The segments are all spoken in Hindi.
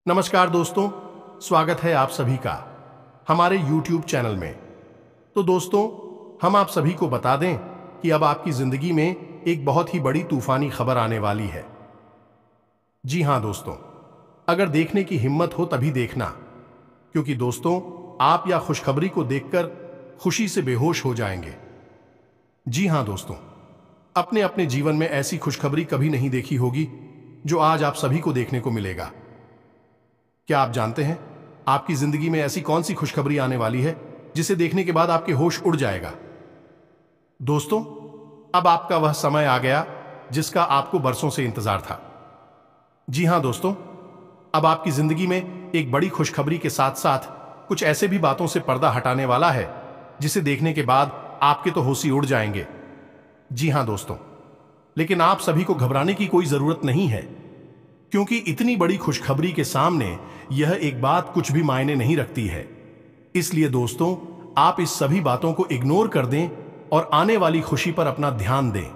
नमस्कार दोस्तों, स्वागत है आप सभी का हमारे YouTube चैनल में। तो दोस्तों, हम आप सभी को बता दें कि अब आपकी जिंदगी में एक बहुत ही बड़ी तूफानी खबर आने वाली है। जी हां दोस्तों, अगर देखने की हिम्मत हो तभी देखना, क्योंकि दोस्तों आप या खुशखबरी को देखकर खुशी से बेहोश हो जाएंगे। जी हां दोस्तों, अपने अपने जीवन में ऐसी खुशखबरी कभी नहीं देखी होगी जो आज आप सभी को देखने को मिलेगा। क्या आप जानते हैं आपकी जिंदगी में ऐसी कौन सी खुशखबरी आने वाली है जिसे देखने के बाद आपके होश उड़ जाएगा? दोस्तों, अब आपका वह समय आ गया जिसका आपको बरसों से इंतजार था। जी हां दोस्तों, अब आपकी जिंदगी में एक बड़ी खुशखबरी के साथ साथ कुछ ऐसे भी बातों से पर्दा हटाने वाला है जिसे देखने के बाद आपके तो होश ही उड़ जाएंगे। जी हां दोस्तों, लेकिन आप सभी को घबराने की कोई जरूरत नहीं है, क्योंकि इतनी बड़ी खुशखबरी के सामने यह एक बात कुछ भी मायने नहीं रखती है। इसलिए दोस्तों, आप इस सभी बातों को इग्नोर कर दें और आने वाली खुशी पर अपना ध्यान दें,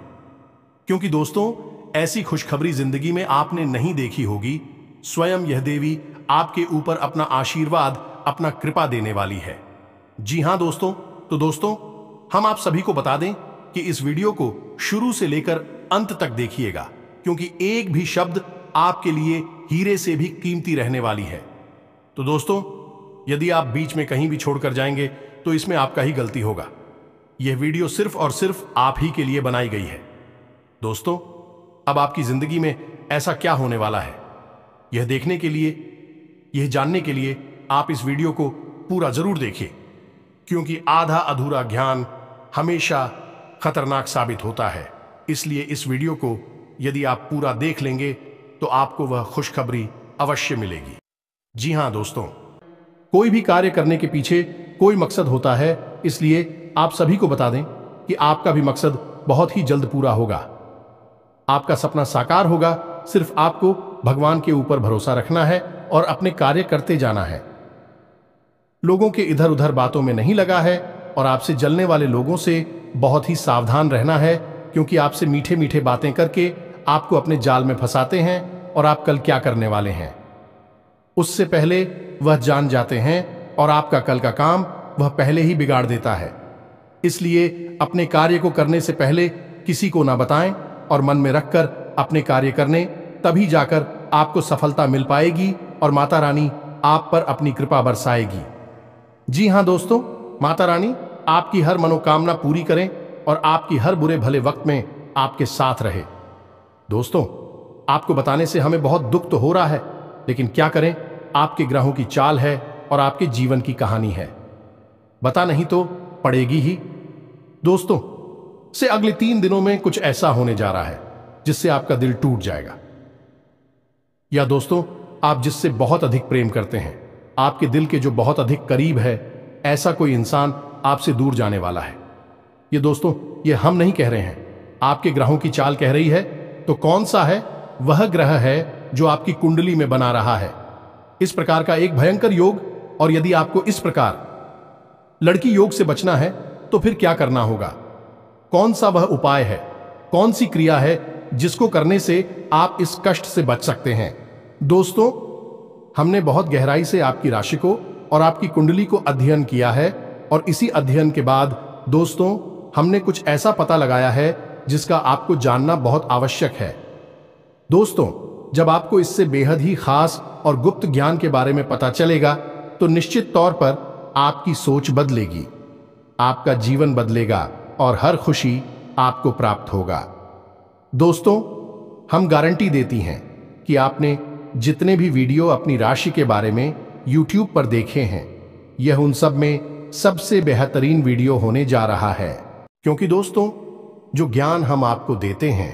क्योंकि दोस्तों ऐसी खुशखबरी जिंदगी में आपने नहीं देखी होगी। स्वयं यह देवी आपके ऊपर अपना आशीर्वाद, अपना कृपा देने वाली है। जी हां दोस्तों, तो दोस्तों हम आप सभी को बता दें कि इस वीडियो को शुरू से लेकर अंत तक देखिएगा, क्योंकि एक भी शब्द आपके लिए हीरे से भी कीमती रहने वाली है। तो दोस्तों, यदि आप बीच में कहीं भी छोड़कर जाएंगे तो इसमें आपका ही गलती होगा। यह वीडियो सिर्फ और सिर्फ आप ही के लिए बनाई गई है। दोस्तों, अब आपकी जिंदगी में ऐसा क्या होने वाला है, यह देखने के लिए, यह जानने के लिए आप इस वीडियो को पूरा जरूर देखिए, क्योंकि आधा अधूरा ज्ञान हमेशा खतरनाक साबित होता है। इसलिए इस वीडियो को यदि आप पूरा देख लेंगे तो आपको वह खुशखबरी अवश्य मिलेगी। जी हां दोस्तों, कोई भी कार्य करने के पीछे कोई मकसद होता है, इसलिए आप सभी को बता दें कि आपका भी मकसद बहुत ही जल्द पूरा होगा। आपका सपना साकार होगा। सिर्फ आपको भगवान के ऊपर भरोसा रखना है और अपने कार्य करते जाना है। लोगों के इधर उधर बातों में नहीं लगा है और आपसे जलने वाले लोगों से बहुत ही सावधान रहना है, क्योंकि आपसे मीठे मीठे बातें करके आपको अपने जाल में फंसाते हैं और आप कल क्या करने वाले हैं उससे पहले वह जान जाते हैं और आपका कल का काम वह पहले ही बिगाड़ देता है। इसलिए अपने कार्य को करने से पहले किसी को ना बताएं और मन में रखकर अपने कार्य करने, तभी जाकर आपको सफलता मिल पाएगी और माता रानी आप पर अपनी कृपा बरसाएगी। जी हां दोस्तों, माता रानी आपकी हर मनोकामना पूरी करें और आपकी हर बुरे भले वक्त में आपके साथ रहे। दोस्तों, आपको बताने से हमें बहुत दुख तो हो रहा है, लेकिन क्या करें, आपके ग्रहों की चाल है और आपके जीवन की कहानी है। बता नहीं तो पड़ेगी ही। दोस्तों, से अगले 3 दिनों में कुछ ऐसा होने जा रहा है जिससे आपका दिल टूट जाएगा। या दोस्तों, आप जिससे बहुत अधिक प्रेम करते हैं, आपके दिल के जो बहुत अधिक करीब है, ऐसा कोई इंसान आपसे दूर जाने वाला है। ये दोस्तों, ये हम नहीं कह रहे हैं, आपके ग्रहों की चाल कह रही है। तो कौन सा है वह ग्रह है जो आपकी कुंडली में बना रहा है इस प्रकार का एक भयंकर योग? और यदि आपको इस प्रकार लड़की योग से बचना है तो फिर क्या करना होगा? कौन सा वह उपाय है, कौन सी क्रिया है जिसको करने से आप इस कष्ट से बच सकते हैं? दोस्तों, हमने बहुत गहराई से आपकी राशि को और आपकी कुंडली को अध्ययन किया है, और इसी अध्ययन के बाद दोस्तों हमने कुछ ऐसा पता लगाया है जिसका आपको जानना बहुत आवश्यक है। दोस्तों, जब आपको इससे बेहद ही खास और गुप्त ज्ञान के बारे में पता चलेगा तो निश्चित तौर पर आपकी सोच बदलेगी, आपका जीवन बदलेगा और हर खुशी आपको प्राप्त होगा। दोस्तों, हम गारंटी देती हैं कि आपने जितने भी वीडियो अपनी राशि के बारे में YouTube पर देखे हैं, यह उन सब में सबसे बेहतरीन वीडियो होने जा रहा है, क्योंकि दोस्तों जो ज्ञान हम आपको देते हैं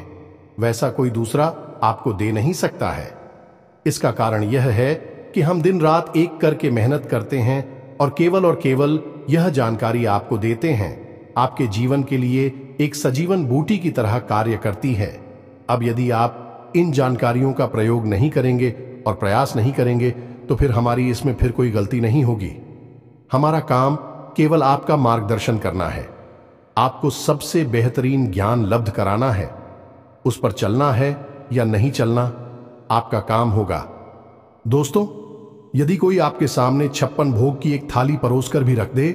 वैसा कोई दूसरा आपको दे नहीं सकता है। इसका कारण यह है कि हम दिन रात एक करके मेहनत करते हैं और केवल यह जानकारी आपको देते हैं, आपके जीवन के लिए एक सजीवन बूटी की तरह कार्य करती है। अब यदि आप इन जानकारियों का प्रयोग नहीं करेंगे और प्रयास नहीं करेंगे तो फिर हमारी इसमें फिर कोई गलती नहीं होगी। हमारा काम केवल आपका मार्गदर्शन करना है, आपको सबसे बेहतरीन ज्ञान लब्ध कराना है। उस पर चलना है या नहीं चलना आपका काम होगा। दोस्तों, यदि कोई आपके सामने 56 भोग की एक थाली परोसकर भी रख दे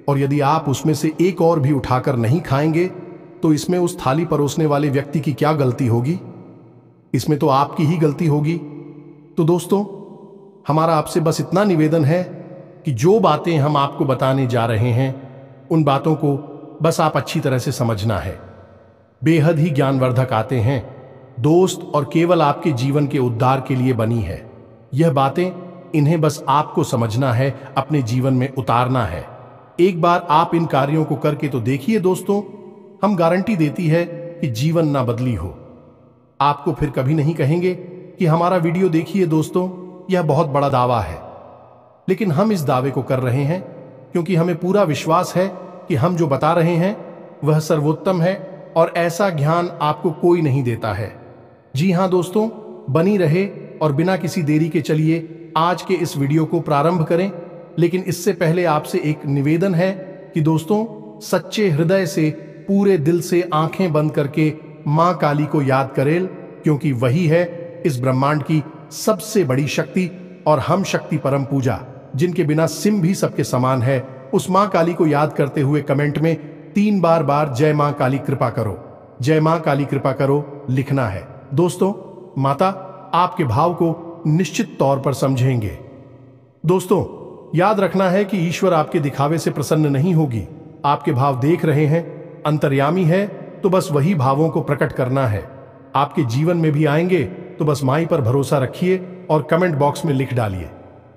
और यदि आप उसमें से एक और भी उठाकर नहीं खाएंगे, तो इसमें उस थाली परोसने वाले व्यक्ति की क्या गलती होगी? इसमें तो आपकी ही गलती होगी। तो दोस्तों, हमारा आपसे बस इतना निवेदन है कि जो बातें हम आपको बताने जा रहे हैं, उन बातों को बस आप अच्छी तरह से समझना है। बेहद ही ज्ञानवर्धक आते हैं दोस्त, और केवल आपके जीवन के उद्धार के लिए बनी है यह बातें। इन्हें बस आपको समझना है, अपने जीवन में उतारना है। एक बार आप इन कार्यों को करके तो देखिए दोस्तों, हम गारंटी देती है कि जीवन ना बदली हो। आपको फिर कभी नहीं कहेंगे कि हमारा वीडियो देखिए दोस्तों, यह बहुत बड़ा दावा है। लेकिन हम इस दावे को कर रहे हैं क्योंकि हमें पूरा विश्वास है कि हम जो बता रहे हैं वह सर्वोत्तम है और ऐसा ज्ञान आपको कोई नहीं देता है। जी हां दोस्तों, बनी रहे और बिना किसी देरी के चलिए आज के इस वीडियो को प्रारंभ करें। लेकिन इससे पहले आपसे एक निवेदन है कि दोस्तों, सच्चे हृदय से, पूरे दिल से आंखें बंद करके मां काली को याद करें, क्योंकि वही है इस ब्रह्मांड की सबसे बड़ी शक्ति और हम शक्ति परम पूजा, जिनके बिना सिम भी सबके समान है। उस मां काली को याद करते हुए कमेंट में 3 बार जय मां काली कृपा करो, जय मां काली कृपा करो लिखना है। दोस्तों, माता आपके भाव को निश्चित तौर पर समझेंगे। दोस्तों, याद रखना है कि ईश्वर आपके दिखावे से प्रसन्न नहीं होगी। आपके भाव देख रहे हैं, अंतर्यामी है, तो बस वही भावों को प्रकट करना है। आपके जीवन में भी आएंगे, तो बस माई पर भरोसा रखिए और कमेंट बॉक्स में लिख डालिए,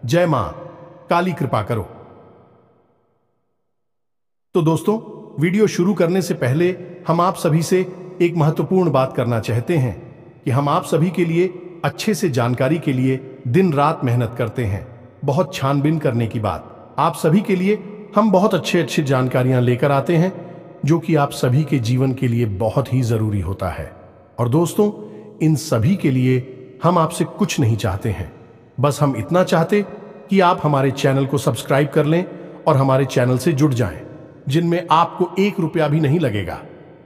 जय मां काली कृपा करो। तो दोस्तों, वीडियो शुरू करने से पहले हम आप सभी से एक महत्वपूर्ण बात करना चाहते हैं कि हम आप सभी के लिए अच्छे से जानकारी के लिए दिन रात मेहनत करते हैं। बहुत छानबीन करने की बात, आप सभी के लिए हम बहुत अच्छी जानकारियां लेकर आते हैं, जो कि आप सभी के जीवन के लिए बहुत ही जरूरी होता है। और दोस्तों, इन सभी के लिए हम आपसे कुछ नहीं चाहते हैं, बस हम इतना चाहते कि आप हमारे चैनल को सब्सक्राइब कर लें और हमारे चैनल से जुड़ जाएं, जिनमें आपको 1 रुपया भी नहीं लगेगा।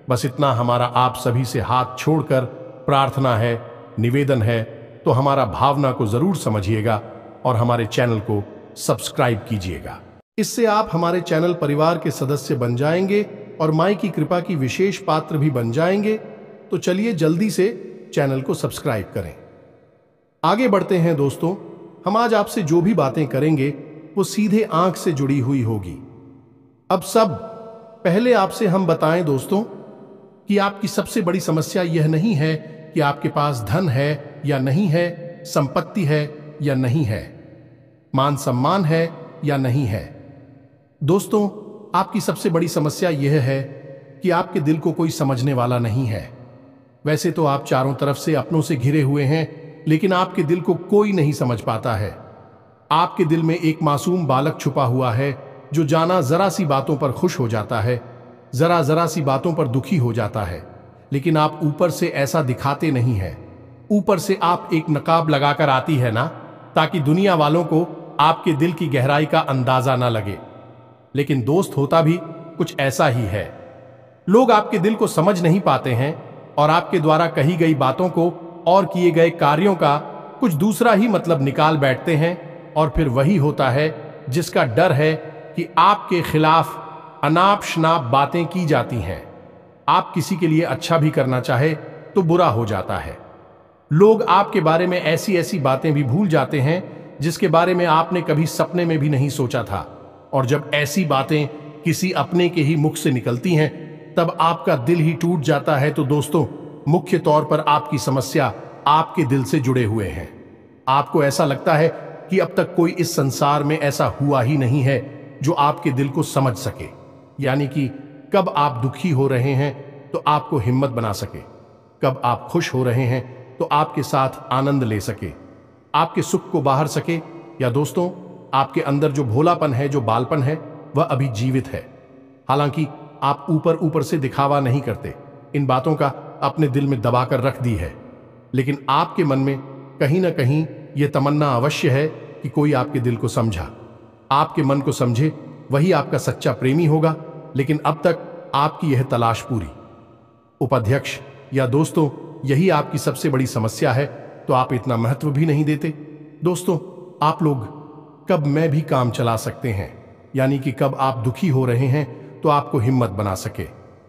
बस इतना हमारा आप सभी से हाथ छोड़कर प्रार्थना है, निवेदन है। तो हमारा भावना को जरूर समझिएगा और हमारे चैनल को सब्सक्राइब कीजिएगा। इससे आप हमारे चैनल परिवार के सदस्य बन जाएंगे और माई की कृपा की विशेष पात्र भी बन जाएंगे। तो चलिए जल्दी से चैनल को सब्सक्राइब करें। आगे बढ़ते हैं दोस्तों, हम आज आपसे जो भी बातें करेंगे वो सीधे आंख से जुड़ी हुई होगी। अब सब पहले आपसे हम बताएं दोस्तों कि आपकी सबसे बड़ी समस्या यह नहीं है कि आपके पास धन है या नहीं है, संपत्ति है या नहीं है, मान सम्मान है या नहीं है। दोस्तों, आपकी सबसे बड़ी समस्या यह है कि आपके दिल को कोई समझने वाला नहीं है। वैसे तो आप चारों तरफ से अपनों से घिरे हुए हैं, लेकिन आपके दिल को कोई नहीं समझ पाता है। आपके दिल में एक मासूम बालक छुपा हुआ है, जो जाना जरा सी बातों पर खुश हो जाता है, जरा सी बातों पर दुखी हो जाता है। लेकिन आप ऊपर से ऐसा दिखाते नहीं है। ऊपर से आप एक नकाब लगाकर आती है ना, ताकि दुनिया वालों को आपके दिल की गहराई का अंदाजा ना लगे। लेकिन दोस्त, होता भी कुछ ऐसा ही है। लोग आपके दिल को समझ नहीं पाते हैं और आपके द्वारा कही गई बातों को और किए गए कार्यों का कुछ दूसरा ही मतलब निकाल बैठते हैं। और फिर वही होता है जिसका डर है कि आपके खिलाफ अनाप शनाप बातें की जाती हैं। आप किसी के लिए अच्छा भी करना चाहे तो बुरा हो जाता है। लोग आपके बारे में ऐसी ऐसी बातें भी भूल जाते हैं जिसके बारे में आपने कभी सपने में भी नहीं सोचा था। और जब ऐसी बातें किसी अपने के ही मुख से निकलती हैं, तब आपका दिल ही टूट जाता है। तो दोस्तों, मुख्य तौर पर आपकी समस्या आपके दिल से जुड़े हुए हैं। आपको ऐसा लगता है कि अब तक कोई इस संसार में ऐसा हुआ ही नहीं है जो आपके दिल को समझ सके। यानी कि कब आप दुखी हो रहे हैं तो आपको हिम्मत बना सके, कब आप खुश हो रहे हैं तो आपके साथ आनंद ले सके, आपके सुख को बाहर सके। या दोस्तों, आपके अंदर जो भोलापन है, जो बालपन है, वह अभी जीवित है। हालांकि आप ऊपर ऊपर से दिखावा नहीं करते, इन बातों का अपने दिल में दबाकर रख दी है। लेकिन आपके मन में कहीं ना कहीं यह तमन्ना अवश्य है कि कोई आपके दिल को समझा, आपके मन को समझे, वही आपका सच्चा प्रेमी होगा। लेकिन अब तक आपकी यह तलाश पूरी। उपाध्यक्ष या दोस्तों, यही आपकी सबसे बड़ी समस्या है, तो आप इतना महत्व भी नहीं देते। दोस्तों, आप लोग कब मैं भी काम चला सकते हैं, यानी कि कब आप दुखी हो रहे हैं तो आपको हिम्मत बना सके,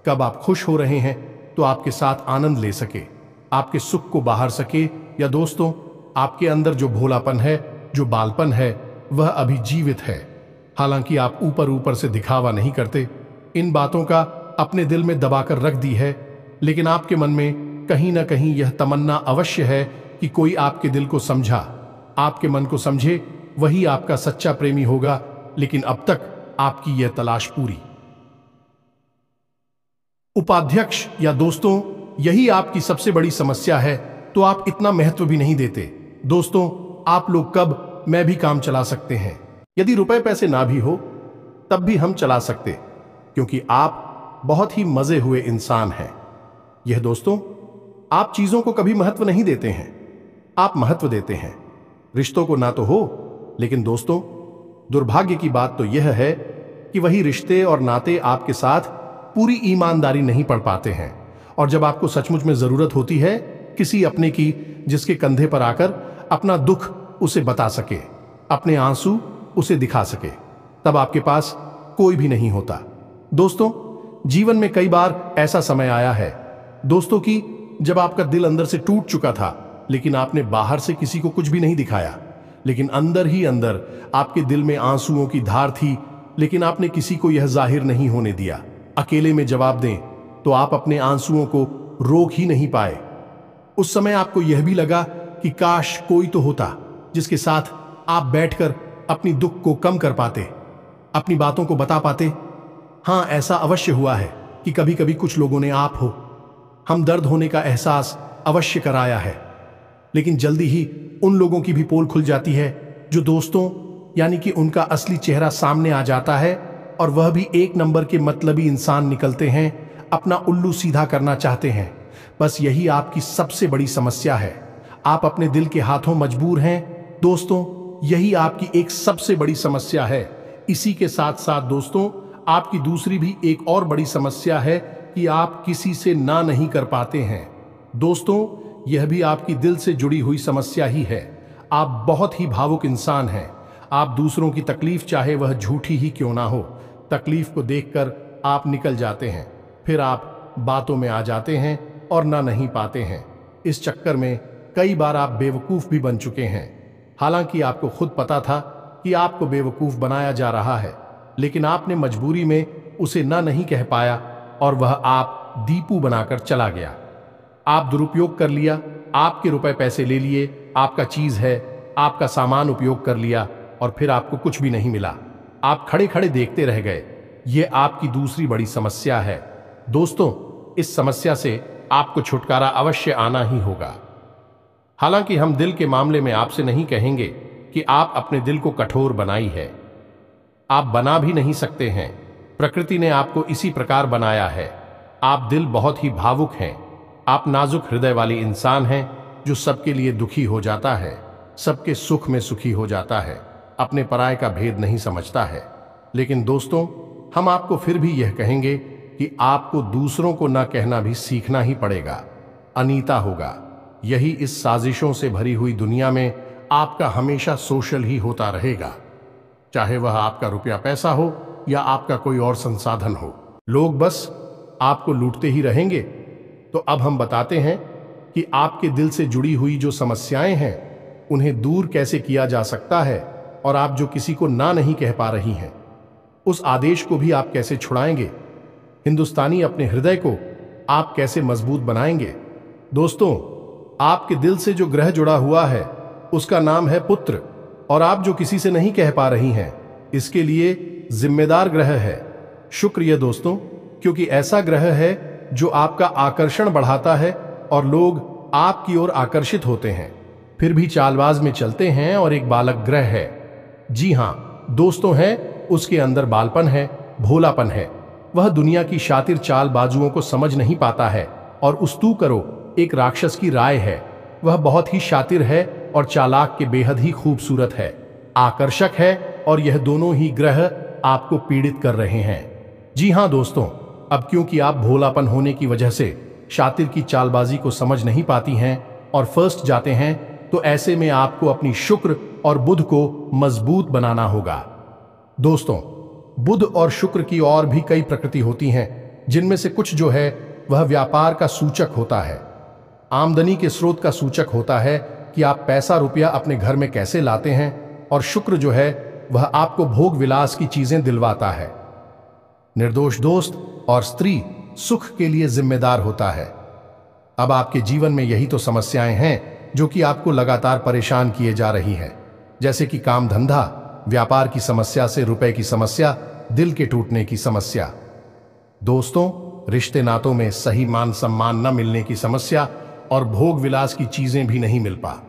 कब आप खुश हो रहे हैं तो आपके साथ आनंद ले सके, आपके सुख को बाहर सके, या दोस्तों आपके अंदर जो भोलापन है, जो बालपन है, वह अभी जीवित है। हालांकि आप ऊपर ऊपर से दिखावा नहीं करते, इन बातों का अपने दिल में दबाकर रख दी है, लेकिन आपके मन में कहीं ना कहीं यह तमन्ना अवश्य है कि कोई आपके दिल को समझा, आपके मन को समझे, वही आपका सच्चा प्रेमी होगा। लेकिन अब तक आपकी यह तलाश पूरी। उपाध्यक्ष या दोस्तों, यही आपकी सबसे बड़ी समस्या है, तो आप इतना महत्व भी नहीं देते। दोस्तों, आप लोग कब मैं भी काम चला सकते हैं, यदि रुपए पैसे ना भी हो तब भी हम चला सकते, क्योंकि आप बहुत ही मजे हुए इंसान हैं। यह दोस्तों, आप चीजों को कभी महत्व नहीं देते हैं, आप महत्व देते हैं रिश्तों को। ना तो हो, लेकिन दोस्तों दुर्भाग्य की बात तो यह है कि वही रिश्ते और नाते आपके साथ पूरी ईमानदारी नहीं पढ़ पाते हैं, और जब आपको सचमुच में जरूरत होती है किसी अपने की, जिसके कंधे पर आकर अपना दुख उसे बता सके, अपने आंसू उसे दिखा सके, तब आपके पास कोई भी नहीं होता। दोस्तों, जीवन में कई बार ऐसा समय आया है दोस्तों कि जब आपका दिल अंदर से टूट चुका था, लेकिन आपने बाहर से किसी को कुछ भी नहीं दिखाया, लेकिन अंदर ही अंदर आपके दिल में आंसुओं की धार थी, लेकिन आपने किसी को यह जाहिर नहीं होने दिया। अकेले में जवाब दें तो आप अपने आंसुओं को रोक ही नहीं पाए। उस समय आपको यह भी लगा कि काश कोई तो होता जिसके साथ आप बैठकर अपनी दुख को कम कर पाते, अपनी बातों को बता पाते। हाँ, ऐसा अवश्य हुआ है कि कभी कभी कुछ लोगों ने आप हो हम दर्द होने का एहसास अवश्य कराया है, लेकिन जल्दी ही उन लोगों की भी पोल खुल जाती है जो दोस्तों, यानी कि उनका असली चेहरा सामने आ जाता है, और वह भी एक नंबर के मतलबी इंसान निकलते हैं, अपना उल्लू सीधा करना चाहते हैं। बस यही आपकी सबसे बड़ी समस्या है, आप अपने दिल के हाथों मजबूर हैं। दोस्तों, यही आपकी एक सबसे बड़ी समस्या है। इसी के साथ साथ दोस्तों, आपकी दूसरी भी एक और बड़ी समस्या है कि आप किसी से ना नहीं कर पाते हैं। दोस्तों, यह भी आपकी दिल से जुड़ी हुई समस्या ही है। आप बहुत ही भावुक इंसान हैं। आप दूसरों की तकलीफ, चाहे वह झूठी ही क्यों ना हो, तकलीफ को देखकर आप निकल जाते हैं, फिर आप बातों में आ जाते हैं और ना नहीं पाते हैं। इस चक्कर में कई बार आप बेवकूफ भी बन चुके हैं। हालांकि आपको खुद पता था कि आपको बेवकूफ बनाया जा रहा है, लेकिन आपने मजबूरी में उसे ना नहीं कह पाया, और वह आप दीपू बनाकर चला गया। आप दुरुपयोग कर लिया, आपके रुपए पैसे ले लिए, आपका चीज है, आपका सामान उपयोग कर लिया, और फिर आपको कुछ भी नहीं मिला। आप खड़े खड़े देखते रह गए। यह आपकी दूसरी बड़ी समस्या है। दोस्तों, इस समस्या से आपको छुटकारा अवश्य आना ही होगा। हालांकि हम दिल के मामले में आपसे नहीं कहेंगे कि आप अपने दिल को कठोर बनाई है, आप बना भी नहीं सकते हैं। प्रकृति ने आपको इसी प्रकार बनाया है। आप दिल बहुत ही भावुक हैं, आप नाजुक हृदय वाली इंसान हैं जो सबके लिए दुखी हो जाता है, सबके सुख में सुखी हो जाता है, अपने पराये का भेद नहीं समझता है। लेकिन दोस्तों, हम आपको फिर भी यह कहेंगे कि आपको दूसरों को ना कहना भी सीखना ही पड़ेगा, अनीता होगा। यही इस साजिशों से भरी हुई दुनिया में आपका हमेशा सोशल ही होता रहेगा, चाहे वह आपका रुपया पैसा हो या आपका कोई और संसाधन हो। लोग बस आपको लूटते ही रहेंगे। तो अब हम बताते हैं कि आपके दिल से जुड़ी हुई जो समस्याएं हैं उन्हें दूर कैसे किया जा सकता है, और आप जो किसी को ना नहीं कह पा रही हैं उस आदेश को भी आप कैसे छुड़ाएंगे। हिंदुस्तानी अपने हृदय को आप कैसे मजबूत बनाएंगे। दोस्तों, आपके दिल से जो ग्रह जुड़ा हुआ है उसका नाम है पुत्र, और आप जो किसी से नहीं कह पा रही हैं इसके लिए जिम्मेदार ग्रह है शुक्र। ये दोस्तों, क्योंकि ऐसा ग्रह है जो आपका आकर्षण बढ़ाता है और लोग आपकी ओर आकर्षित होते हैं, फिर भी चालबाज में चलते हैं, और एक बालक ग्रह है। जी हाँ दोस्तों, है उसके अंदर बालपन है, भोलापन है। वह दुनिया की शातिर चालबाजुओं को समझ नहीं पाता है, और उस्तू करो एक राक्षस की राय है। वह बहुत ही शातिर है और चालाक के बेहद ही खूबसूरत है, आकर्षक है, और यह दोनों ही ग्रह आपको पीड़ित कर रहे हैं। जी हाँ दोस्तों, अब क्योंकि आप भोलापन होने की वजह से शातिर की चालबाजी को समझ नहीं पाती हैं और फर्स्ट जाते हैं, तो ऐसे में आपको अपनी शुक्र और बुध को मजबूत बनाना होगा। दोस्तों, बुध और शुक्र की और भी कई प्रकृति होती हैं, जिनमें से कुछ जो है वह व्यापार का सूचक होता है, आमदनी के स्रोत का सूचक होता है कि आप पैसा रुपया अपने घर में कैसे लाते हैं, और शुक्र जो है वह आपको भोग विलास की चीजें दिलवाता है। निर्दोष दोस्त और स्त्री सुख के लिए जिम्मेदार होता है। अब आपके जीवन में यही तो समस्याएं हैं जो कि आपको लगातार परेशान किए जा रही हैं, जैसे कि काम धंधा, व्यापार की समस्या से रुपए की समस्या, दिल के टूटने की समस्या। दोस्तों, रिश्ते नातों में सही मान सम्मान न मिलने की समस्या और भोग विलास की चीजें भी नहीं मिल पा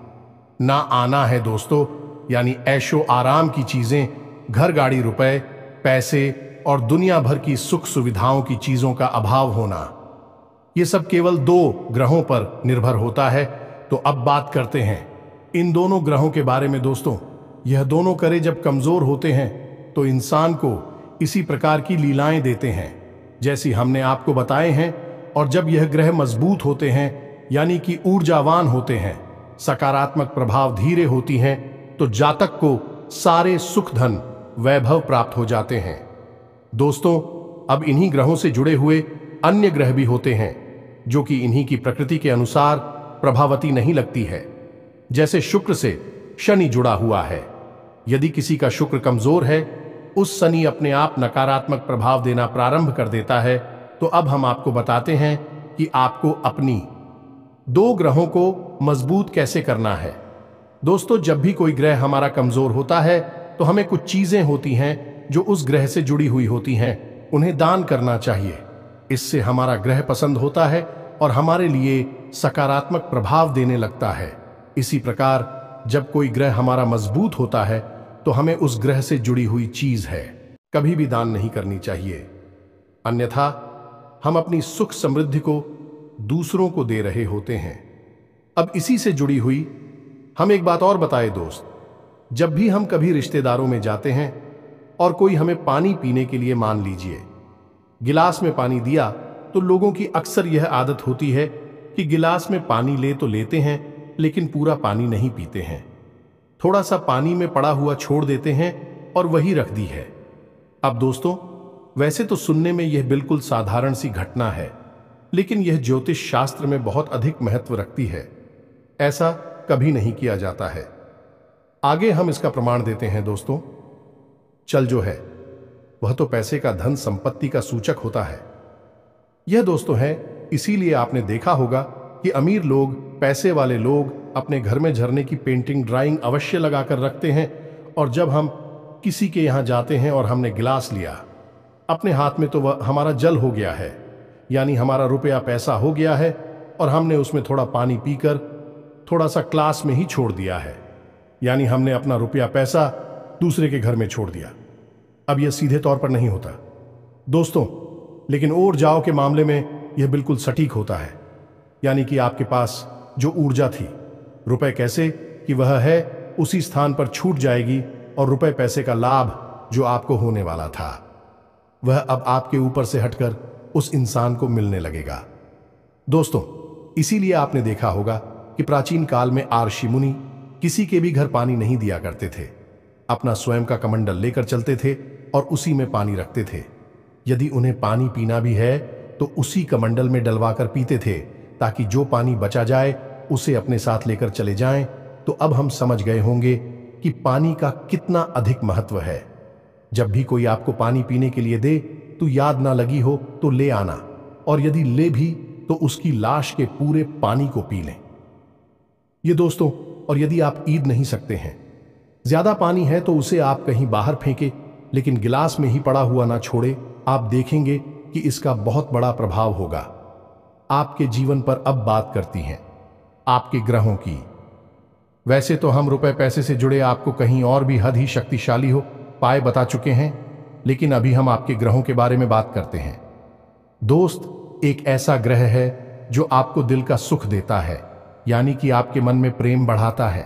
ना आना है दोस्तों, यानी ऐशो आराम की चीजें, घर गाड़ी रुपए पैसे और दुनिया भर की सुख सुविधाओं की चीजों का अभाव होना। ये सब केवल 2 ग्रहों पर निर्भर होता है। तो अब बात करते हैं इन दोनों ग्रहों के बारे में। दोस्तों, यह दोनों करे जब कमजोर होते हैं तो इंसान को इसी प्रकार की लीलाएं देते हैं जैसी हमने आपको बताए हैं, और जब यह ग्रह मजबूत होते हैं यानी कि ऊर्जावान होते हैं, सकारात्मक प्रभाव धीरे होती हैं, तो जातक को सारे सुख धन वैभव प्राप्त हो जाते हैं। दोस्तों, अब इन्हीं ग्रहों से जुड़े हुए अन्य ग्रह भी होते हैं जो कि इन्हीं की प्रकृति के अनुसार प्रभावती नहीं लगती है। जैसे शुक्र से शनि जुड़ा हुआ है। यदि किसी का शुक्र कमजोर है, उस शनि अपने आप नकारात्मक प्रभाव देना प्रारंभ कर देता है। तो अब हम आपको बताते हैं कि आपको अपनी 2 ग्रहों को मजबूत कैसे करना है। दोस्तों, जब भी कोई ग्रह हमारा कमजोर होता है तो हमें कुछ चीजें होती हैं जो उस ग्रह से जुड़ी हुई होती हैं, उन्हें दान करना चाहिए। इससे हमारा ग्रह पसंद होता है और हमारे लिए सकारात्मक प्रभाव देने लगता है। इसी प्रकार जब कोई ग्रह हमारा मजबूत होता है तो हमें उस ग्रह से जुड़ी हुई चीज है कभी भी दान नहीं करनी चाहिए, अन्यथा हम अपनी सुख समृद्धि को दूसरों को दे रहे होते हैं। अब इसी से जुड़ी हुई हम एक बात और बताए दोस्त, जब भी हम कभी रिश्तेदारों में जाते हैं और कोई हमें पानी पीने के लिए, मान लीजिए गिलास में पानी दिया, तो लोगों की अक्सर यह आदत होती है कि गिलास में पानी ले तो लेते हैं लेकिन पूरा पानी नहीं पीते हैं, थोड़ा सा पानी में पड़ा हुआ छोड़ देते हैं और वही रख दी है। अब दोस्तों, वैसे तो सुनने में यह बिल्कुल साधारण सी घटना है, लेकिन यह ज्योतिष शास्त्र में बहुत अधिक महत्व रखती है। ऐसा कभी नहीं किया जाता है। आगे हम इसका प्रमाण देते हैं। दोस्तों, चल जो है वह तो पैसे का, धन संपत्ति का सूचक होता है। यह दोस्तों है, इसीलिए आपने देखा होगा कि अमीर लोग, पैसे वाले लोग अपने घर में झरने की पेंटिंग, ड्राइंग अवश्य लगाकर रखते हैं। और जब हम किसी के यहां जाते हैं और हमने गिलास लिया अपने हाथ में, तो वह हमारा जल हो गया है, यानी हमारा रुपया पैसा हो गया है, और हमने उसमें थोड़ा पानी पीकर थोड़ा सा क्लास में ही छोड़ दिया है, यानी हमने अपना रुपया पैसा दूसरे के घर में छोड़ दिया। अब यह सीधे तौर पर नहीं होता दोस्तों, लेकिन और जाओ के मामले में यह बिल्कुल सटीक होता है। यानी कि आपके पास जो ऊर्जा थी, रुपए कैसे कि वह है उसी स्थान पर छूट जाएगी, और रुपए पैसे का लाभ जो आपको होने वाला था वह अब आपके ऊपर से हटकर उस इंसान को मिलने लगेगा। दोस्तों, इसीलिए आपने देखा होगा कि प्राचीन काल में आर्षि मुनि किसी के भी घर पानी नहीं दिया करते थे, अपना स्वयं का कमंडल लेकर चलते थे और उसी में पानी रखते थे। यदि उन्हें पानी पीना भी है तो उसी कमंडल में डलवाकर पीते थे, ताकि जो पानी बचा जाए उसे अपने साथ लेकर चले जाएं। तो अब हम समझ गए होंगे कि पानी का कितना अधिक महत्व है। जब भी कोई आपको पानी पीने के लिए दे तो याद ना लगी हो तो ले आना, और यदि ले भी तो उसकी लाश के पूरे पानी को पी लें। ये दोस्तों, और यदि आप ईद नहीं सकते हैं, ज्यादा पानी है तो उसे आप कहीं बाहर फेंके, लेकिन गिलास में ही पड़ा हुआ ना छोड़े। आप देखेंगे कि इसका बहुत बड़ा प्रभाव होगा आपके जीवन पर। अब बात करती हैं आपके ग्रहों की। वैसे तो हम रुपए पैसे से जुड़े आपको कहीं और भी हद ही शक्तिशाली हो पाए बता चुके हैं, लेकिन अभी हम आपके ग्रहों के बारे में बात करते हैं। दोस्त, एक ऐसा ग्रह है जो आपको दिल का सुख देता है, यानी कि आपके मन में प्रेम बढ़ाता है।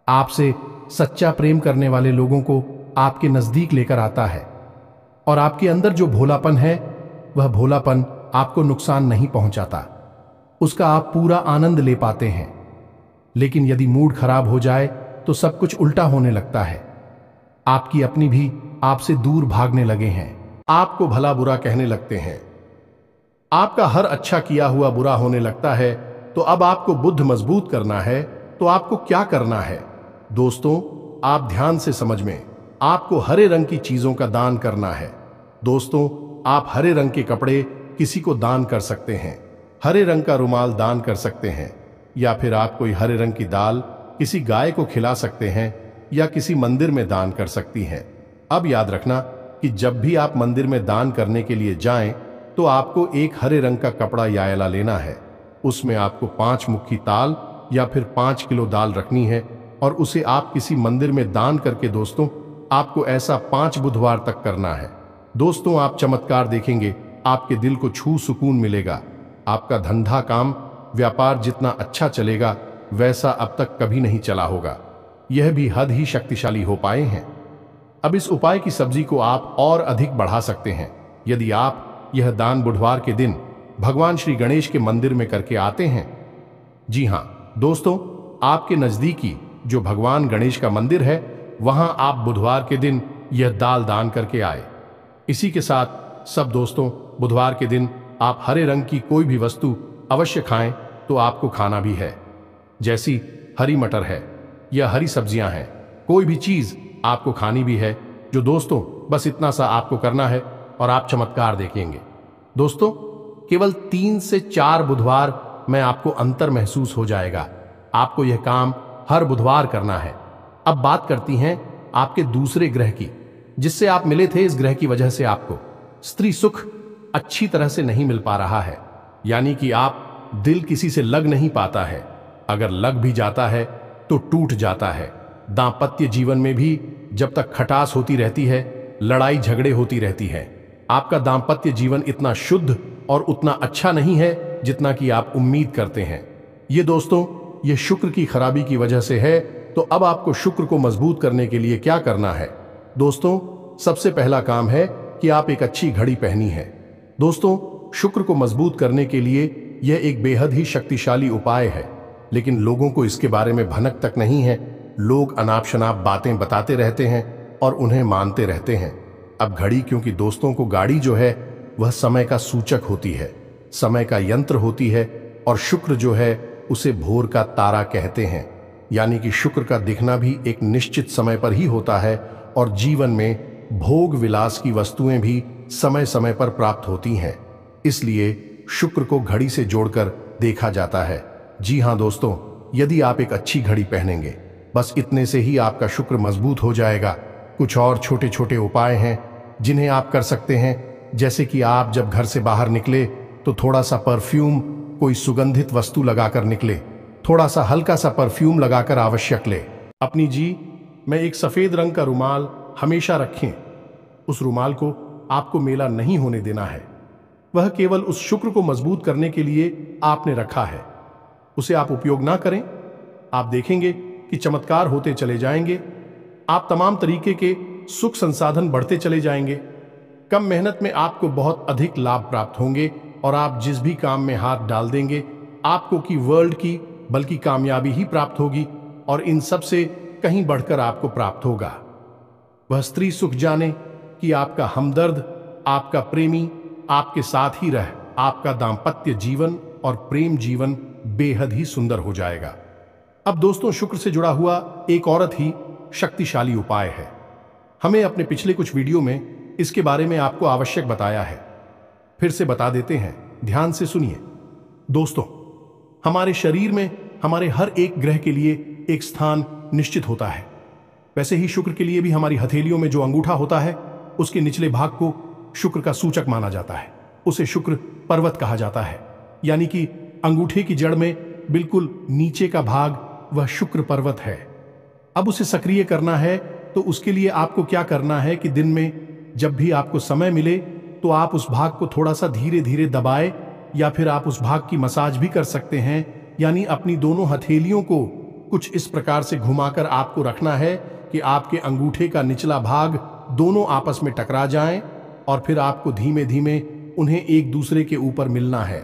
आपसे सच्चा प्रेम करने वाले लोगों को आपके नजदीक लेकर आता है, और आपके अंदर जो भोलापन है वह भोलापन आपको नुकसान नहीं पहुंचाता, उसका आप पूरा आनंद ले पाते हैं। लेकिन यदि मूड खराब हो जाए तो सब कुछ उल्टा होने लगता है। आपकी अपनी भी आपसे दूर भागने लगे हैं, आपको भला बुरा कहने लगते हैं, आपका हर अच्छा किया हुआ बुरा होने लगता है। तो अब आपको बुद्ध मजबूत करना है तो आपको क्या करना है? दोस्तों, आप ध्यान से समझ में, आपको हरे रंग की चीजों का दान करना है। दोस्तों, आप हरे रंग के कपड़े किसी को दान कर सकते हैं, हरे रंग का रुमाल दान कर सकते हैं, या फिर आप कोई हरे रंग की दाल किसी गाय को खिला सकते हैं या किसी मंदिर में दान कर सकती हैं। अब याद रखना कि जब भी आप मंदिर में दान करने के लिए जाएं तो आपको एक हरे रंग का कपड़ा या आयला लेना है। उसमें आपको 5 मुट्ठी ताल या फिर 5 किलो दाल रखनी है और उसे आप किसी मंदिर में दान करके, दोस्तों, आपको ऐसा 5 बुधवार तक करना है। दोस्तों, आप चमत्कार देखेंगे, आपके दिल को छू सुकून मिलेगा। आपका धंधा काम व्यापार जितना अच्छा चलेगा वैसा अब तक कभी नहीं चला होगा। यह भी हद ही शक्तिशाली हो पाए हैं। अब इस उपाय की सब्जी को आप और अधिक बढ़ा सकते हैं यदि आप यह दान बुधवार के दिन भगवान श्री गणेश के मंदिर में करके आते हैं। जी हां दोस्तों, आपके नजदीकी जो भगवान गणेश का मंदिर है वहां आप बुधवार के दिन यह दाल दान करके आए। इसी के साथ सब दोस्तों, बुधवार के दिन आप हरे रंग की कोई भी वस्तु अवश्य खाएं तो आपको खाना भी है, जैसी हरी मटर है या हरी सब्जियां हैं, कोई भी चीज आपको खानी भी है। जो दोस्तों, बस इतना सा आपको करना है और आप चमत्कार देखेंगे। दोस्तों, केवल 3 से 4 बुधवार में आपको अंतर महसूस हो जाएगा। आपको यह काम हर बुधवार करना है। अब बात करती हैं आपके दूसरे ग्रह की, जिससे आप मिले थे। इस ग्रह की वजह से आपको स्त्री सुख अच्छी तरह से नहीं मिल पा रहा है, यानी कि आप दिल किसी से लग नहीं पाता है। अगर लग भी जाता है तो टूट जाता है। दांपत्य जीवन में भी जब तक खटास होती रहती है, लड़ाई झगड़े होती रहती है। आपका दांपत्य जीवन इतना शुद्ध और उतना अच्छा नहीं है जितना कि आप उम्मीद करते हैं। ये दोस्तों, ये शुक्र की खराबी की वजह से है। तो अब आपको शुक्र को मजबूत करने के लिए क्या करना है? दोस्तों, सबसे पहला काम है कि आप एक अच्छी घड़ी पहनी है। दोस्तों, शुक्र को मजबूत करने के लिए यह एक बेहद ही शक्तिशाली उपाय है, लेकिन लोगों को इसके बारे में भनक तक नहीं है। लोग अनाप शनाप बातें बताते रहते हैं और उन्हें मानते रहते हैं। अब घड़ी, क्योंकि दोस्तों को गाड़ी जो है वह समय का सूचक होती है, समय का यंत्र होती है, और शुक्र जो है उसे भोर का तारा कहते हैं। यानी कि शुक्र का दिखना भी एक निश्चित समय पर ही होता है और जीवन में भोग विलास की वस्तुएं भी समय समय पर प्राप्त होती हैं। इसलिए शुक्र को घड़ी से जोड़कर देखा जाता है। जी हां दोस्तों, यदि आप एक अच्छी घड़ी पहनेंगे, बस इतने से ही आपका शुक्र मजबूत हो जाएगा। कुछ और छोटे छोटे उपाय हैं जिन्हें आप कर सकते हैं, जैसे कि आप जब घर से बाहर निकले तो थोड़ा सा परफ्यूम, कोई सुगंधित वस्तु लगाकर निकले। थोड़ा सा हल्का सा परफ्यूम लगाकर आवश्यक ले। अपनी में एक सफेद रंग का रुमाल हमेशा रखें। उस रुमाल को आपको मेला नहीं होने देना है। वह केवल उस शुक्र को मजबूत करने के लिए आपने रखा है। उसे आप उपयोग ना करें, आप देखेंगे कि चमत्कार होते चले जाएंगे। आप तमाम तरीके के सुख संसाधन बढ़ते चले जाएंगे। कम मेहनत में आपको बहुत अधिक लाभ प्राप्त होंगे और आप जिस भी काम में हाथ डाल देंगे, आपको की वर्ल्ड की बल्कि कामयाबी ही प्राप्त होगी और इन सब से कहीं बढ़कर आपको प्राप्त होगा। वह स्त्री सुख जाने कि आपका हमदर्द, आपका प्रेमी आपके साथ ही रह आपका दाम्पत्य जीवन और प्रेम जीवन बेहद ही सुंदर हो जाएगा। अब दोस्तों, शुक्र से जुड़ा हुआ एक औरत ही शक्तिशाली उपाय है। हमें अपने पिछले कुछ वीडियो में इसके बारे में आपको आवश्यक बताया है। फिर से बता देते हैं, ध्यान से सुनिए। दोस्तों, हमारे शरीर में हमारे हर एक ग्रह के लिए एक स्थान निश्चित होता है। वैसे ही शुक्र के लिए भी हमारी हथेलियों में जो अंगूठा होता है, उसके निचले भाग को शुक्र का सूचक माना जाता है। उसे शुक्र पर्वत कहा जाता है, यानी कि अंगूठे की जड़ में बिल्कुल नीचे का भाग वह शुक्र पर्वत है। अब उसे सक्रिय करना है तो उसके लिए आपको क्या करना है कि दिन में जब भी आपको समय मिले तो आप उस भाग को थोड़ा सा धीरे धीरे दबाए, या फिर आप उस भाग की मसाज भी कर सकते हैं। यानी अपनी दोनों हथेलियों को कुछ इस प्रकार से घुमाकर आपको रखना है कि आपके अंगूठे का निचला भाग दोनों आपस में टकरा जाएं और फिर आपको धीमे धीमे उन्हें एक दूसरे के ऊपर मिलना है।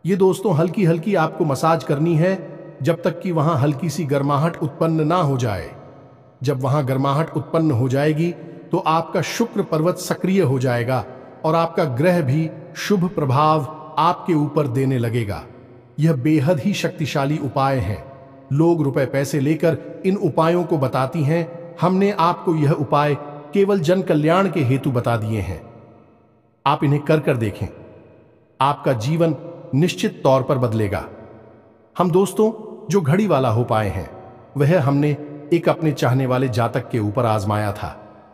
ये दोस्तों हल्की हल्की आपको मसाज करनी है जब तक कि वहां हल्की सी गर्माहट उत्पन्न ना हो जाए। जब वहां गर्माहट उत्पन्न हो जाएगी तो आपका शुक्र पर्वत सक्रिय हो जाएगा और आपका ग्रह भी शुभ प्रभाव आपके ऊपर देने लगेगा। यह बेहद ही शक्तिशाली उपाय है। लोग रुपए पैसे लेकर इन उपायों को बताती हैं। हमने आपको यह उपाय केवल जन कल्याण के हेतु बता दिए हैं। आप इन्हें कर देखें, आपका जीवन निश्चित तौर पर बदलेगा। हम दोस्तों जो घड़ी वाला हो पाए हैं वह हमने एक अपने चाहने वाले जातक के ऊपर आजमाया था।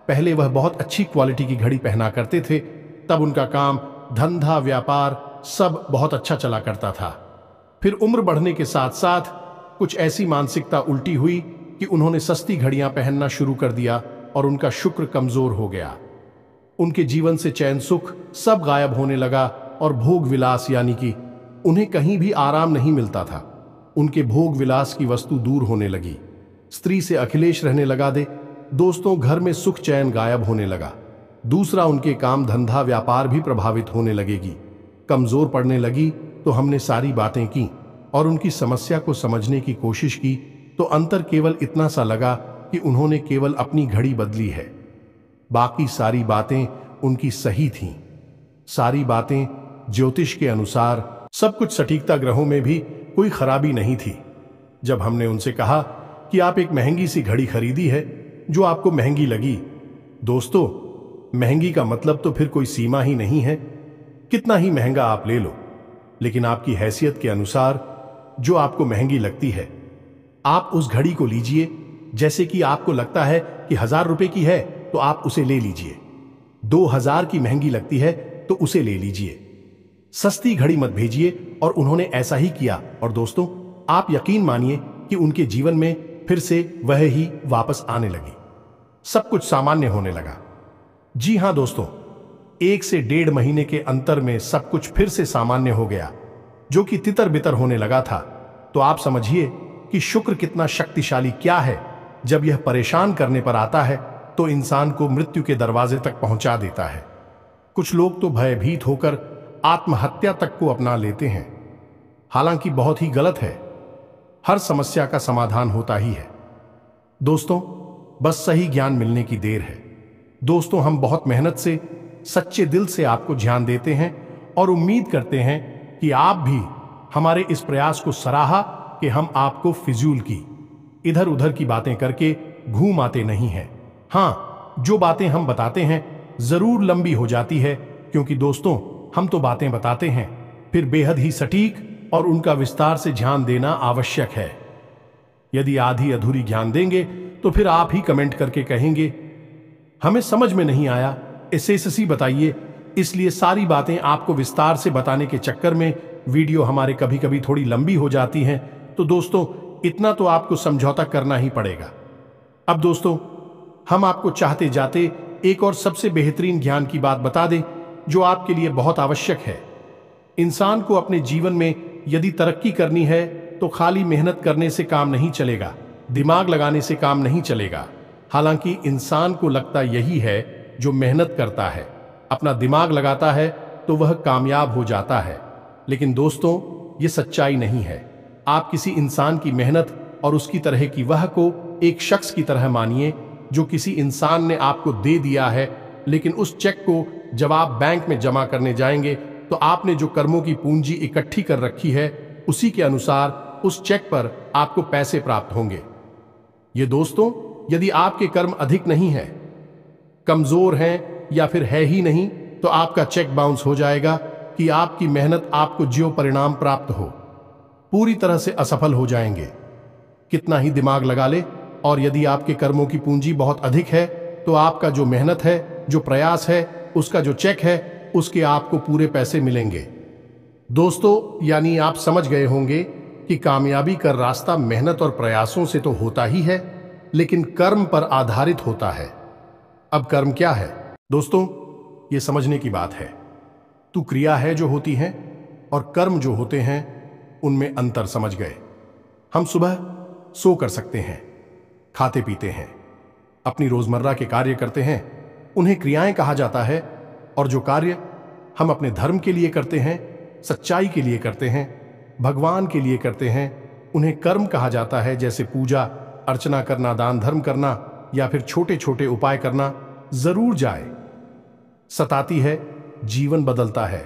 पहले वह बहुत अच्छी क्वालिटी की घड़ी पहना करते थे, तब उनका काम, धंधा, व्यापार सब बहुत अच्छा चला करता था। फिर उम्र बढ़ने के साथ साथ कुछ ऐसी मानसिकता उल्टी हुई कि उन्होंने सस्ती घड़ियां पहनना शुरू कर दिया और उनका शुक्र कमजोर हो गया। उनके जीवन से चैन सुख सब गायब होने लगा और भोग विलास यानी कि उन्हें कहीं भी आराम नहीं मिलता था। उनके भोग विलास की वस्तु दूर होने लगी। स्त्री से अखिलेश रहने लगा दे। दोस्तों घर में सुख चैन गायब होने लगा। दूसरा, उनके काम, धंधा, व्यापार भी प्रभावित होने लगेगी, कमजोर पड़ने लगी। तो हमने सारी बातें की और उनकी समस्या को समझने की कोशिश की तो अंतर केवल इतना सा लगा कि उन्होंने केवल अपनी घड़ी बदली है। बाकी सारी बातें उनकी सही थीं। सारी बातें ज्योतिष के अनुसार, सब कुछ सटीकता, ग्रहों में भी कोई खराबी नहीं थी। जब हमने उनसे कहा कि आप एक महंगी सी घड़ी खरीदी है जो आपको महंगी लगी। दोस्तों महंगी का मतलब तो फिर कोई सीमा ही नहीं है। कितना ही महंगा आप ले लो, लेकिन आपकी हैसियत के अनुसार जो आपको महंगी लगती है आप उस घड़ी को लीजिए। जैसे कि आपको लगता है कि 1000 रुपए की है तो आप उसे ले लीजिए। 2000 की महंगी लगती है तो उसे ले लीजिए। सस्ती घड़ी मत भेजिए। और उन्होंने ऐसा ही किया। और दोस्तों आप यकीन मानिए कि उनके जीवन में फिर से वह ही वापस आने लगी। सब कुछ सामान्य होने लगा। जी हां दोस्तों, 1 से 1.5 महीने के अंतर में सब कुछ फिर से सामान्य हो गया, जो कि तितर बितर होने लगा था। तो आप समझिए कि शुक्र कितना शक्तिशाली क्या है। जब यह परेशान करने पर आता है तो इंसान को मृत्यु के दरवाजे तक पहुंचा देता है। कुछ लोग तो भयभीत होकर आत्महत्या तक को अपना लेते हैं, हालांकि बहुत ही गलत है। हर समस्या का समाधान होता ही है दोस्तों, बस सही ज्ञान मिलने की देर है। दोस्तों हम बहुत मेहनत से, सच्चे दिल से आपको ज्ञान देते हैं और उम्मीद करते हैं कि आप भी हमारे इस प्रयास को सराहा कि हम आपको फिजूल की, इधर उधर की बातें करके घूम आते नहीं हैं। हाँ, जो बातें हम बताते हैं जरूर लंबी हो जाती है, क्योंकि दोस्तों हम तो बातें बताते हैं, फिर बेहद ही सटीक और उनका विस्तार से ध्यान देना आवश्यक है। यदि आधी अधूरी ज्ञान देंगे तो फिर आप ही कमेंट करके कहेंगे हमें समझ में नहीं आया, एसएससी बताइए। इसलिए सारी बातें आपको विस्तार से बताने के चक्कर में वीडियो हमारे कभी कभी थोड़ी लंबी हो जाती हैं। तो दोस्तों इतना तो आपको समझौता करना ही पड़ेगा। अब दोस्तों हम आपको चाहते जाते एक और सबसे बेहतरीन ज्ञान की बात बता दें जो आपके लिए बहुत आवश्यक है। इंसान को अपने जीवन में यदि तरक्की करनी है तो खाली मेहनत करने से काम नहीं चलेगा, दिमाग लगाने से काम नहीं चलेगा। हालांकि इंसान को लगता यही है, जो मेहनत करता है, अपना दिमाग लगाता है तो वह कामयाब हो जाता है। लेकिन दोस्तों ये सच्चाई नहीं है। आप किसी इंसान की मेहनत और उसकी तरह की वह को एक शख्स की तरह मानिए जो किसी इंसान ने आपको दे दिया है, लेकिन उस चेक को जब आप बैंक में जमा करने जाएंगे तो आपने जो कर्मों की पूंजी इकट्ठी कर रखी है उसी के अनुसार उस चेक पर आपको पैसे प्राप्त होंगे। ये दोस्तों यदि आपके कर्म अधिक नहीं है, कमजोर हैं या फिर है ही नहीं, तो आपका चेक बाउंस हो जाएगा कि आपकी मेहनत आपको जो परिणाम प्राप्त हो पूरी तरह से असफल हो जाएंगे। कितना ही दिमाग लगा ले, और यदि आपके कर्मों की पूंजी बहुत अधिक है तो आपका जो मेहनत है, जो प्रयास है, उसका जो चेक है उसके आपको पूरे पैसे मिलेंगे। दोस्तों यानी आप समझ गए होंगे कि कामयाबी का रास्ता मेहनत और प्रयासों से तो होता ही है, लेकिन कर्म पर आधारित होता है। अब कर्म क्या है दोस्तों, ये समझने की बात है। तू क्रिया है जो होती हैं और कर्म जो होते हैं उनमें अंतर समझ गए। हम सुबह सो कर सकते हैं, खाते पीते हैं, अपनी रोजमर्रा के कार्य करते हैं, उन्हें क्रियाएं कहा जाता है। और जो कार्य हम अपने धर्म के लिए करते हैं, सच्चाई के लिए करते हैं, भगवान के लिए करते हैं, उन्हें कर्म कहा जाता है, जैसे पूजा अर्चना करना, दान धर्म करना या फिर छोटे छोटे उपाय करना जरूर जाए। सताती है, जीवन बदलता है,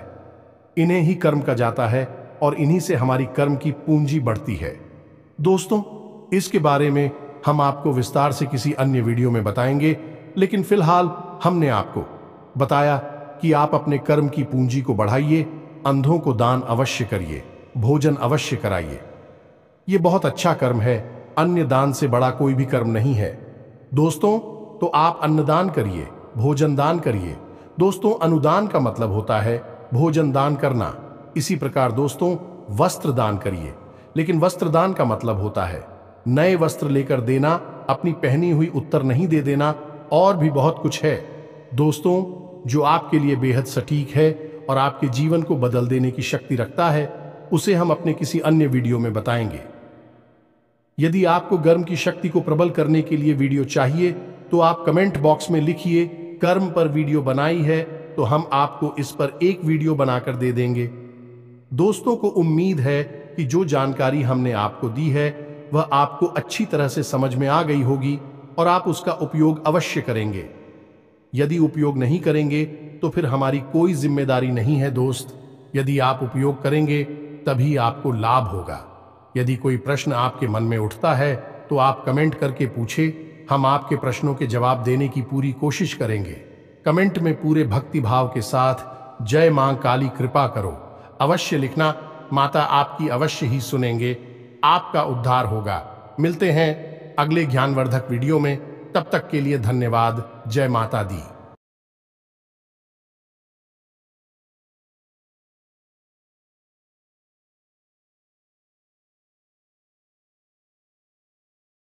इन्हें ही कर्म कहा जाता है और इन्हीं से हमारी कर्म की पूंजी बढ़ती है। दोस्तों, इसके बारे में हम आपको विस्तार से किसी अन्य वीडियो में बताएंगे, लेकिन फिलहाल हमने आपको बताया कि आप अपने कर्म की पूंजी को बढ़ाइए, अंधों को दान अवश्य करिए, भोजन अवश्य कराइए। ये बहुत अच्छा कर्म है, अन्य दान से बड़ा कोई भी कर्म नहीं है। दोस्तों, तो आप अन्नदान करिए, भोजन दान करिए। दोस्तों, अनुदान का मतलब होता है भोजन दान करना। इसी प्रकार दोस्तों, वस्त्र दान करिए, लेकिन वस्त्र दान का मतलब होता है नए वस्त्र लेकर देना, अपनी पहनी हुई उत्तर नहीं दे देना, और भी बहुत कुछ है दोस्तों, जो आपके लिए बेहद सटीक है और आपके जीवन को बदल देने की शक्ति रखता है। उसे हम अपने किसी अन्य वीडियो में बताएंगे। यदि आपको कर्म की शक्ति को प्रबल करने के लिए वीडियो चाहिए तो आप कमेंट बॉक्स में लिखिए कर्म पर वीडियो बनाई है, तो हम आपको इस पर एक वीडियो बनाकर दे देंगे। दोस्तों को उम्मीद है कि जो जानकारी हमने आपको दी है वह आपको अच्छी तरह से समझ में आ गई होगी और आप उसका उपयोग अवश्य करेंगे। यदि उपयोग नहीं करेंगे तो फिर हमारी कोई जिम्मेदारी नहीं है दोस्त। यदि आप उपयोग करेंगे तभी आपको लाभ होगा। यदि कोई प्रश्न आपके मन में उठता है तो आप कमेंट करके पूछे, हम आपके प्रश्नों के जवाब देने की पूरी कोशिश करेंगे। कमेंट में पूरे भक्ति भाव के साथ जय मां काली कृपा करो अवश्य लिखना। माता आपकी अवश्य ही सुनेंगे, आपका उद्धार होगा। मिलते हैं अगले ज्ञानवर्धक वीडियो में, तब तक के लिए धन्यवाद। जय माता दी।